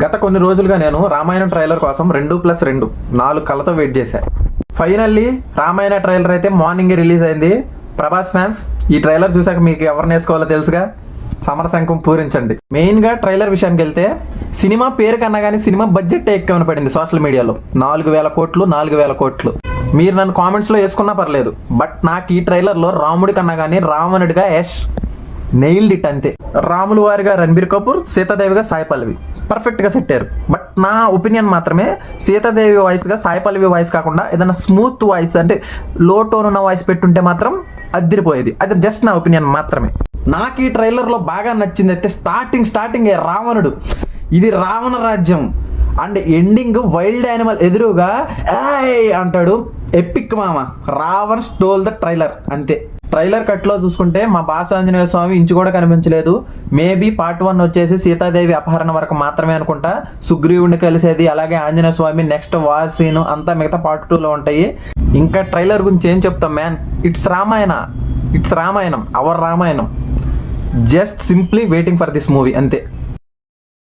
గత కొన్ని రోజులుగా నేను రామాయణం ట్రైలర్ కోసం 2+2 4 కళ్ళతో వెయిట్ చేశాను. ఫైనల్లీ రామాయణ ట్రైలర్ అయితే మార్నింగే రిలీజ్ అయింది. ప్రభాస్ ఫ్యాన్స్ ఈ ట్రైలర్ చూసాక మీకు ఎవరిని వేసుకోవాలో తెలుసుగా, సమరశంఖం పూరించండి. మెయిన్గా ట్రైలర్ విషయానికి వెళ్తే సినిమా పేరు కన్నా కానీ సినిమా బడ్జెట్ ఎక్కువ పడింది సోషల్ మీడియాలో. 4,000 కోట్లు. మీరు నన్ను కామెంట్స్లో వేసుకున్నా పర్లేదు, బట్ నాకు ఈ ట్రైలర్లో రాముడి కన్నా కానీ రావణుడిగా నెయిల్డ్ ఇట్ అంతే. రాములు వారిగా రణబీర్ కపూర్, సీతాదేవిగా సాయి పల్లవి పర్ఫెక్ట్గా సెట్ అయ్యారు. బట్ నా ఒపీనియన్ మాత్రమే సీతాదేవి వాయిస్గా సాయి పల్లవి వాయిస్ కాకుండా ఏదైనా స్మూత్ వాయిస్ అంటే లో టోన్ ఉన్న వాయిస్ పెట్టుంటే మాత్రం అదిరిపోయేది. అది జస్ట్ నా ఒపీనియన్ మాత్రమే. నాకు ఈ ట్రైలర్లో బాగా నచ్చింది అయితే స్టార్టింగ్ రావణుడు, ఇది రావణ రాజ్యం అండ్ ఎండింగ్ వైల్డ్ యానిమల్ ఎదురుగా అంటాడు. ఎపిక్ మామ. రావణ్ స్టోల్ ద ట్రైలర్ అంతే. ట్రైలర్ కట్లో చూసుకుంటే మా బాస ఆంజనేయ స్వామి ఇంచు కూడా కనిపించలేదు. మేబీ పార్ట్ 1 వచ్చేసి సీతాదేవి అపహరణ వరకు మాత్రమే అనుకుంటా. సుగ్రీవుడిని కలిసేది, అలాగే ఆంజనేయ స్వామి నెక్స్ట్ వార్ సీన్ అంతా మిగతా పార్ట్ 2లో ఉంటాయి. ఇంకా ట్రైలర్ గురించి ఏం చెప్తాం man, it's Ramayanam, our Ramayanam. Just simply waiting for this movie అంతే.